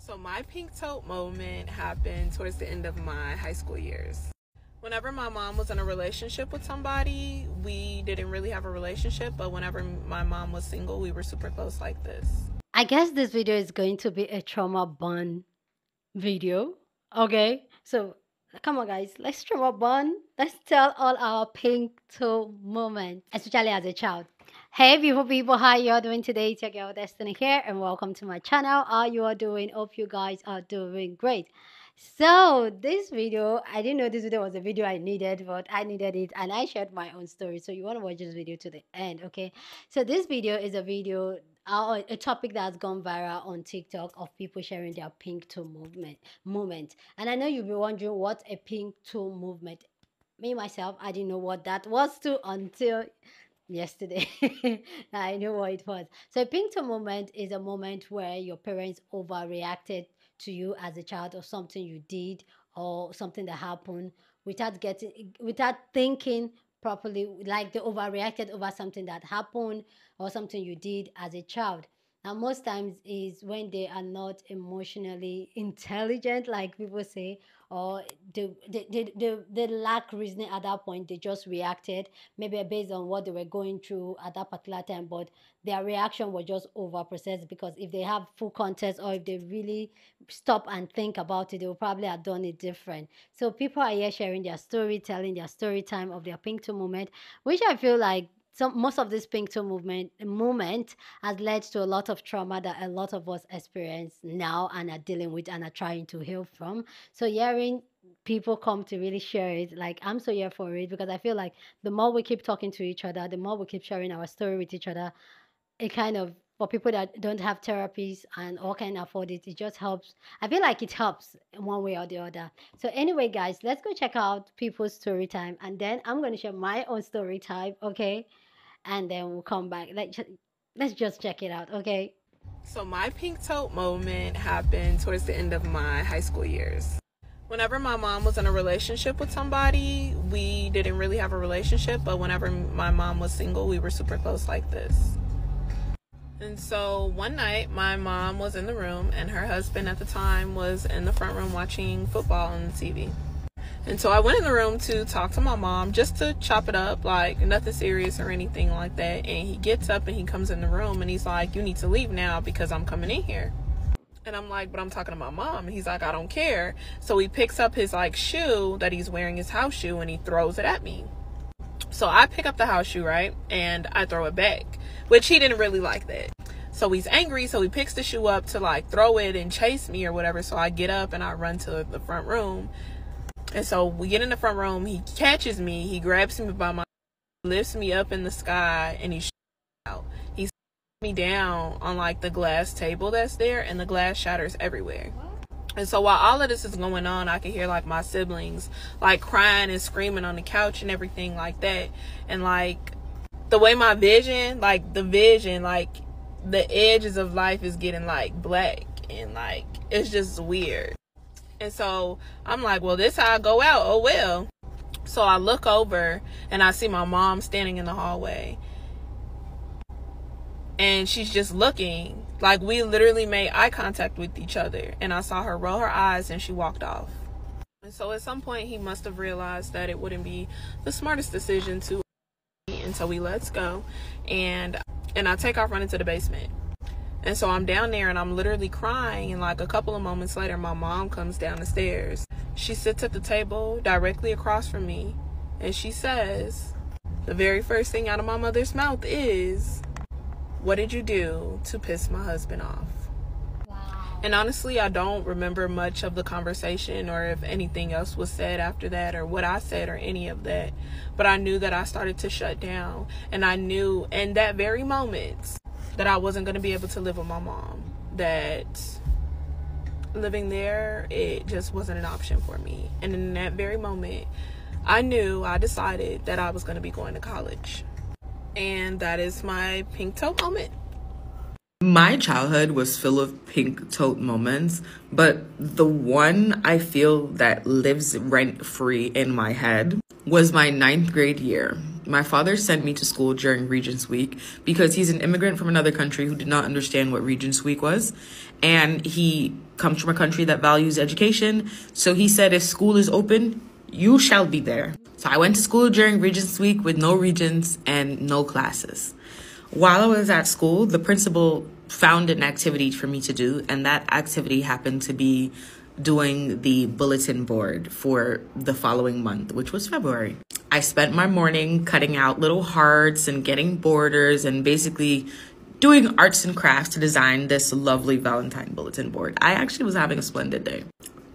So my pink tote moment happened towards the end of my high school years. Whenever my mom was in a relationship with somebody, we didn't really have a relationship, but whenever my mom was single, we were super close like this. I guess this video is going to be a trauma bond video. Okay, so come on, guys, let's trauma bond. Let's tell all our pink toe moments, especially as a child. Hey, beautiful people, how you all doing today? It's your girl Destiny here, and welcome to my channel. How you are doing? Hope you guys are doing great. So this video, I didn't know this video was a video I needed, but I needed it, and I shared my own story. So you want to watch this video to the end, okay? So this video is a video, a topic that's gone viral on TikTok of people sharing their pink toe movement. And I know you'll be wondering what a pink toe movement. Me myself, I didn't know what that was too until yesterday. I knew what it was. So a pink toe moment is a moment where your parents overreacted to you as a child, or something you did, or something that happened without thinking properly, like they overreacted over something that happened or something you did as a child. And most times is when they are not emotionally intelligent, like people say, or they lack reasoning at that point. They just reacted, maybe based on what they were going through at that particular time, but their reaction was just over processed, because if they have full context, or if they really stop and think about it, they will probably have done it different. So people are here sharing their story, telling their story time of their pink toe moment, which I feel like most of this pink toe movement has led to a lot of trauma that a lot of us experience now and are dealing with and are trying to heal from. So hearing people come to really share it, like, I'm so here for it, because I feel like the more we keep talking to each other, the more we keep sharing our story with each other, it kind of, for people that don't have therapies and all can afford it, it just helps. I feel like it helps in one way or the other. So anyway, guys, let's go check out people's story time, and then I'm going to share my own story time, okay? And then we'll come back. Let's just check it out, okay? So my pink tote moment happened towards the end of my high school years. Whenever my mom was in a relationship with somebody, we didn't really have a relationship, but whenever my mom was single, we were super close like this. And so one night, my mom was in the room, and her husband at the time was in the front room watching football on the TV. And so I went in the room to talk to my mom, just to chop it up, like nothing serious or anything like that. And he gets up and he comes in the room and he's like, "You need to leave now because I'm coming in here." And I'm like, "But I'm talking to my mom." And he's like, "I don't care." So he picks up his like shoe that he's wearing, his house shoe, and he throws it at me. So I pick up the house shoe, right? And I throw it back, which he didn't really like that. So he's angry. So he picks the shoe up to like throw it and chase me or whatever. So I get up and I run to the front room. And so we get in the front room, he catches me, he grabs me by my, lifts me up in the sky, and he out. He me down on like the glass table that's there, and the glass shatters everywhere. And so while all of this is going on, I can hear like my siblings like crying and screaming on the couch and everything like that. And like the way my vision, like the edges of life is getting like black, and like it's just weird. And so I'm like, well, this how I go out. Oh, well. So I look over and I see my mom standing in the hallway. And she's just looking. Like, we literally made eye contact with each other. And I saw her roll her eyes and she walked off. And so at some point, he must have realized that it wouldn't be the smartest decision to. And so we let's go. And I take off running to the basement. And so I'm down there and I'm literally crying. And like a couple of moments later, my mom comes down the stairs. She sits at the table directly across from me. And she says, the very first thing out of my mother's mouth is, "What did you do to piss my husband off?" Wow. And honestly, I don't remember much of the conversation, or if anything else was said after that, or what I said, or any of that. But I knew that I started to shut down. And I knew in that very moment that I wasn't going to be able to live with my mom, that living there, it just wasn't an option for me. And in that very moment, I decided that I was going to be going to college. And that is my pink tote moment. My childhood was full of pink tote moments, but the one I feel that lives rent-free in my head was my 9th grade year. My father sent me to school during Regents Week because he's an immigrant from another country who did not understand what Regents Week was. And he comes from a country that values education. So he said, if school is open, you shall be there. So I went to school during Regents Week with no regents and no classes. While I was at school, the principal found an activity for me to do, and that activity happened to be doing the bulletin board for the following month, which was February. I spent my morning cutting out little hearts and getting borders and basically doing arts and crafts to design this lovely Valentine bulletin board. I actually was having a splendid day.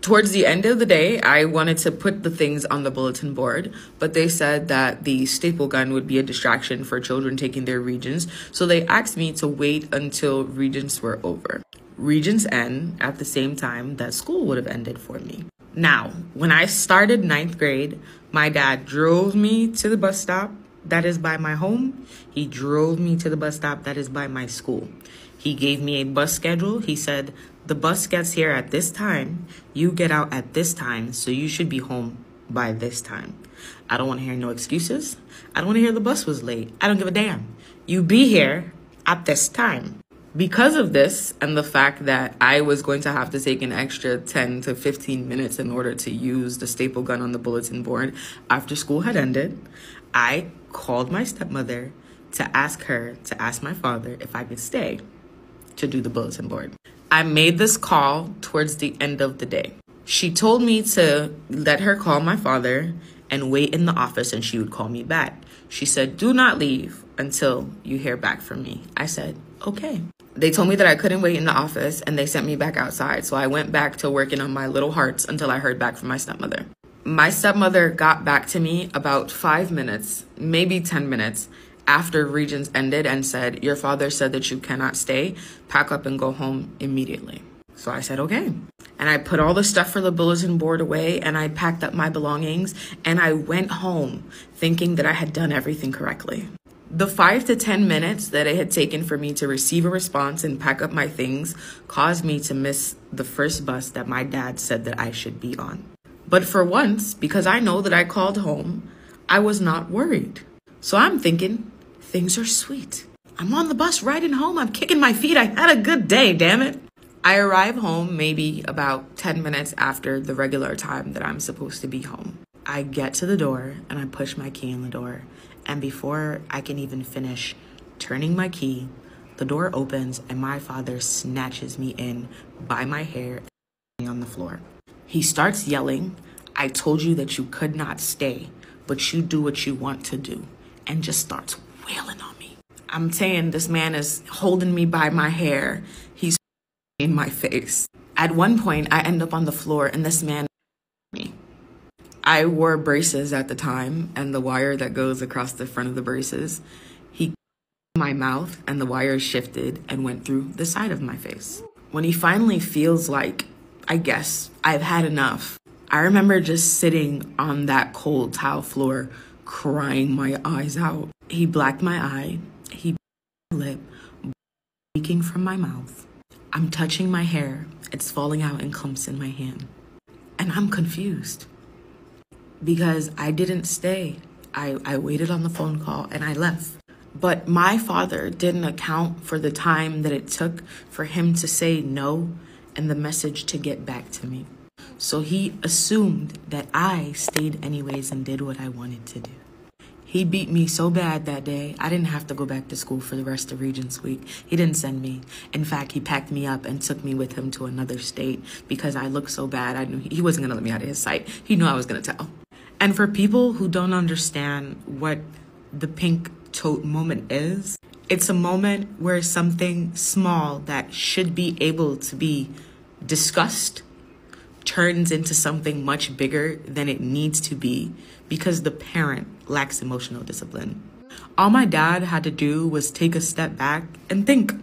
Towards the end of the day, I wanted to put the things on the bulletin board, but they said that the staple gun would be a distraction for children taking their Regents, so they asked me to wait until Regents were over. Regents end at the same time that school would have ended for me. Now, when I started 9th grade, my dad drove me to the bus stop that is by my home. He drove me to the bus stop that is by my school. He gave me a bus schedule. He said, the bus gets here at this time, you get out at this time, so you should be home by this time. I don't want to hear no excuses. I don't want to hear the bus was late. I don't give a damn. You be here at this time. Because of this and the fact that I was going to have to take an extra 10 to 15 minutes in order to use the staple gun on the bulletin board after school had ended, I called my stepmother to ask her to ask my father if I could stay to do the bulletin board. I made this call towards the end of the day. She told me to let her call my father and wait in the office and she would call me back. She said, do not leave until you hear back from me. I said, okay. They told me that I couldn't wait in the office and they sent me back outside. So I went back to working on my little hearts until I heard back from my stepmother. My stepmother got back to me about 5 minutes, maybe 10 minutes after Regents ended and said, your father said that you cannot stay, pack up and go home immediately. So I said, okay. And I put all the stuff for the bulletin board away and I packed up my belongings and I went home thinking that I had done everything correctly. The 5 to 10 minutes that it had taken for me to receive a response and pack up my things caused me to miss the first bus that my dad said that I should be on. But for once, because I know that I called home, I was not worried. So I'm thinking, things are sweet. I'm on the bus riding home. I'm kicking my feet. I had a good day, damn it. I arrive home maybe about 10 minutes after the regular time that I'm supposed to be home. I get to the door and I push my key in the door. And before I can even finish turning my key, the door opens and my father snatches me in by my hair on the floor. He starts yelling, I told you that you could not stay, but you do what you want to do, and just starts wailing on me. I'm saying this man is holding me by my hair. He's in my face. At one point, I end up on the floor and this man me. I wore braces at the time, and the wire that goes across the front of the braces, he my mouth and the wire shifted and went through the side of my face. When he finally feels like, I guess, I've had enough, I remember just sitting on that cold tile floor, crying my eyes out. He blacked my eye, he bit my lip, leaking from my mouth. I'm touching my hair, it's falling out in clumps in my hand. And I'm confused because I didn't stay. I waited on the phone call and I left. But my father didn't account for the time that it took for him to say no and the message to get back to me. So he assumed that I stayed anyways and did what I wanted to do. He beat me so bad that day, I didn't have to go back to school for the rest of Regents Week. He didn't send me. In fact, he packed me up and took me with him to another state because I looked so bad. I knew he wasn't going to let me out of his sight. He knew I was going to tell. And for people who don't understand what the pink tote moment is, it's a moment where something small that should be able to be discussed turns into something much bigger than it needs to be because the parent lacks emotional discipline. All my dad had to do was take a step back and think.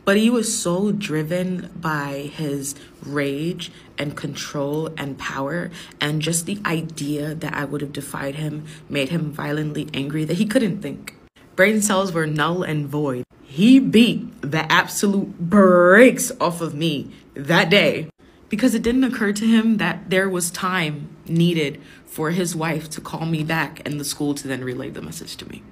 But he was so driven by his rage and control and power, and just the idea that I would have defied him made him violently angry that he couldn't think. Brain cells were null and void. He beat the absolute brakes off of me that day because it didn't occur to him that there was time needed for his wife to call me back and the school to then relay the message to me.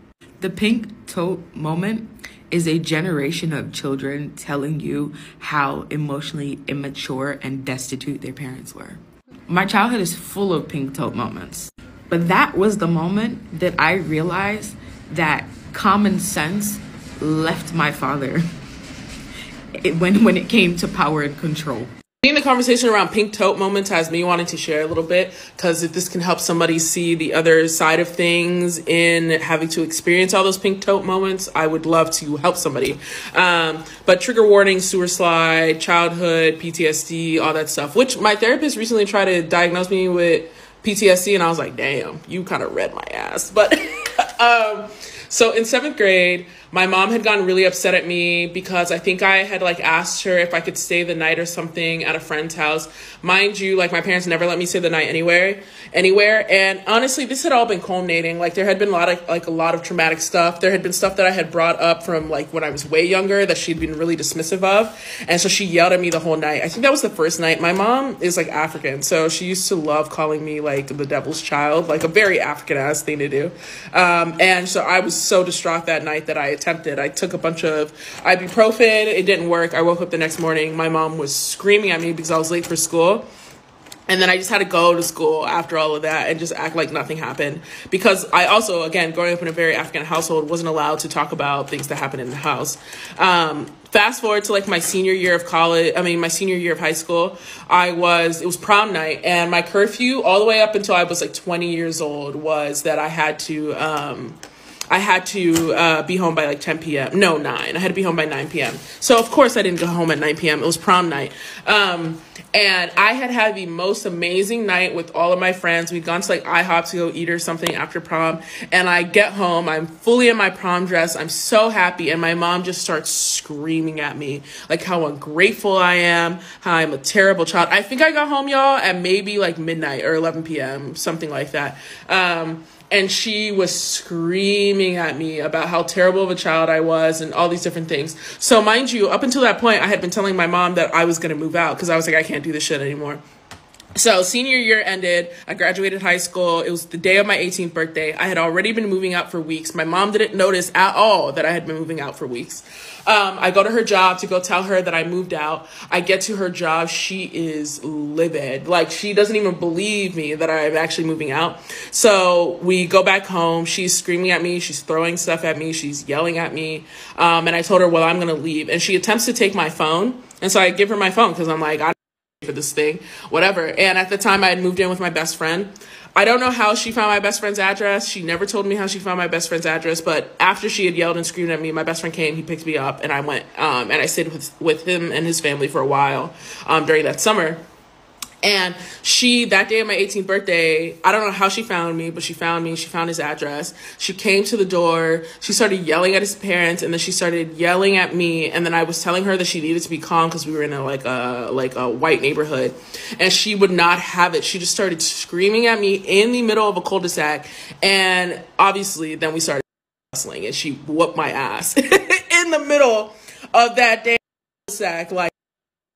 The pink tote moment is a generation of children telling you how emotionally immature and destitute their parents were. My childhood is full of pink tote moments. But that was the moment that I realized that common sense left my father when it came to power and control. Being the conversation around pink tote moments has me wanting to share a little bit, because if this can help somebody see the other side of things in having to experience all those pink tote moments, I would love to help somebody. But trigger warning, sewer slide, childhood, PTSD, all that stuff, which my therapist recently tried to diagnose me with PTSD, and I was like, damn, you kind of read my ass. But so in 7th grade, my mom had gotten really upset at me because I think I had like asked her if I could stay the night or something at a friend's house. Mind you, like my parents never let me stay the night anywhere. And honestly, this had all been culminating. Like there had been a lot of traumatic stuff. There had been stuff that I had brought up from like when I was way younger that she'd been really dismissive of. And so she yelled at me the whole night. I think that was the first night. My mom is like African, so she used to love calling me like the devil's child, like a very African ass thing to do. And so I was so distraught that night that I took a bunch of ibuprofen. It didn't work. I woke up the next morning. My mom was screaming at me because I was late for school. And then I just had to go to school after all of that and just act like nothing happened. Because I also, again, growing up in a very African household, wasn't allowed to talk about things that happened in the house. Fast forward to like my senior year of high school, it was prom night, and my curfew all the way up until I was like 20 years old was that I had to be home by like 10 p.m. No, 9. I had to be home by 9 p.m. So, of course, I didn't go home at 9 p.m. It was prom night. And I had the most amazing night with all of my friends. We'd gone to like IHOP to go eat or something after prom. And I get home. I'm fully in my prom dress. I'm so happy. And my mom just starts screaming at me like how ungrateful I am, how I'm a terrible child. I think I got home, y'all, at maybe like midnight or 11 p.m., something like that. And she was screaming at me about how terrible of a child I was and all these different things. So mind you, up until that point, I had been telling my mom that I was going to move out because I was like, I can't do this shit anymore. So senior year ended. I graduated high school. It was the day of my 18th birthday. I had already been moving out for weeks. My mom didn't notice at all that I had been moving out for weeks. I go to her job to go tell her that I moved out. I get to her job. She is livid. Like, she doesn't even believe me that I'm actually moving out. So we go back home. She's screaming at me. She's throwing stuff at me. She's yelling at me. And I told her, well, I'm going to leave. And she attempts to take my phone. And so I give her my phone because I'm like, I don't for this thing, whatever. And at the time I had moved in with my best friend. I don't know how she found my best friend's address. She never told me how she found my best friend's address, but after she had yelled and screamed at me, my best friend came, he picked me up, and I went, and I stayed with him and his family for a while, during that summer. And that day of my 18th birthday, I don't know how she found me, but she found me. She found his address. She came to the door. She started yelling at his parents, and then she started yelling at me. And then I was telling her that she needed to be calm because we were in a white neighborhood, and she would not have it. She just started screaming at me in the middle of a cul-de-sac, and obviously then we started wrestling, and she whooped my ass in the middle of that day cul-de-sac, like.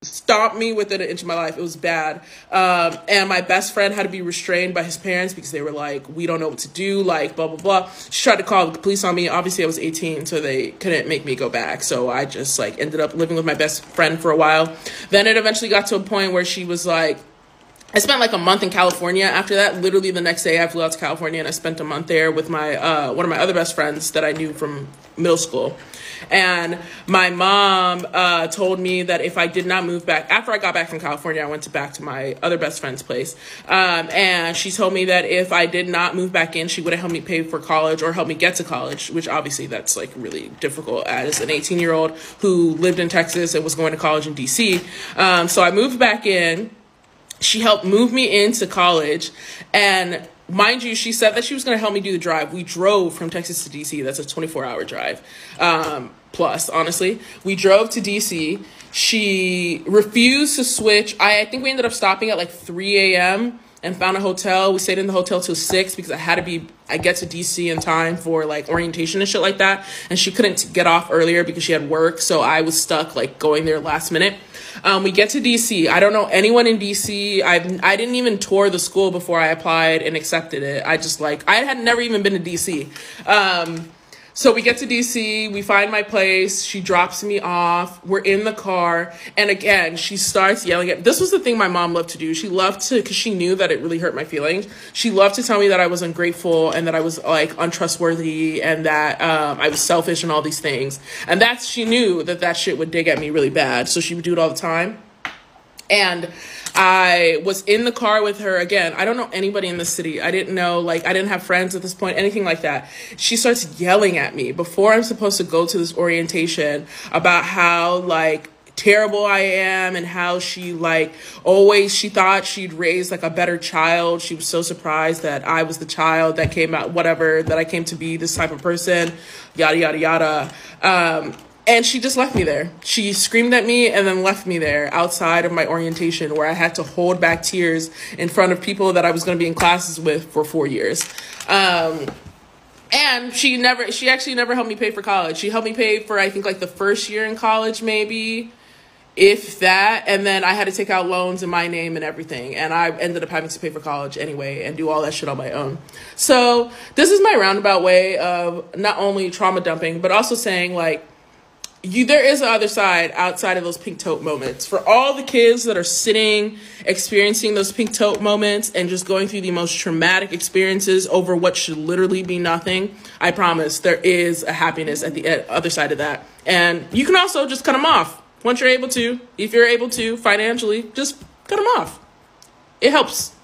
Stomped me within an inch of my life. It was bad. And my best friend had to be restrained by his parents because they were like, we don't know what to do, like, blah, blah, blah. She tried to call the police on me. Obviously, I was 18, so they couldn't make me go back. So I just, like, ended up living with my best friend for a while. Then it eventually got to a point where she was like, I spent like a month in California after that. Literally the next day I flew out to California and I spent a month there with my one of my other best friends that I knew from middle school. And my mom told me that if I did not move back, after I got back from California, I went back to my other best friend's place. And she told me that if I did not move back in, she would have helped me pay for college or help me get to college, which obviously that's like really difficult as an 18-year-old who lived in Texas and was going to college in DC. So I moved back in. She helped move me into college, and mind you, she said that she was going to help me do the drive. We drove from Texas to DC. That's a 24-hour drive. Plus, honestly, we drove to DC. She refused to switch. I think we ended up stopping at like 3 a.m. and found a hotel. We stayed in the hotel till 6 because I get to DC in time for like orientation and shit like that. And she couldn't get off earlier because she had work. So I was stuck like going there last minute. We get to DC. I don't know anyone in DC. I didn't even tour the school before I applied and accepted it. I had never even been to DC. So we get to DC, we find my place, she drops me off, we're in the car, and again, she starts yelling at me. This was the thing my mom loved to do. She loved to, because she knew that it really hurt my feelings, she loved to tell me that I was ungrateful and that I was like untrustworthy and that I was selfish and all these things. And she knew that shit would dig at me really bad, so she would do it all the time. And I was in the car with her. Again, I don't know anybody in the city. I didn't know, like, I didn't have friends at this point, anything like that. She starts yelling at me before I'm supposed to go to this orientation about how, like, terrible I am and how she, like, always, she thought she'd raised, like, a better child. She was so surprised that I was the child that came out, whatever, that I came to be this type of person, yada, yada, yada. And she just left me there. She screamed at me and then left me there outside of my orientation where I had to hold back tears in front of people that I was going to be in classes with for 4 years. And she actually never helped me pay for college. She helped me pay for, I think, like the first year in college, maybe, if that. And then I had to take out loans in my name and everything. And I ended up having to pay for college anyway and do all that shit on my own. So this is my roundabout way of not only trauma dumping, but also saying, like, there is an other side outside of those pink tote moments. For all the kids that are sitting, experiencing those pink tote moments and just going through the most traumatic experiences over what should literally be nothing, I promise there is a happiness at the other side of that. And you can also just cut them off once you're able to. If you're able to financially, just cut them off. It helps.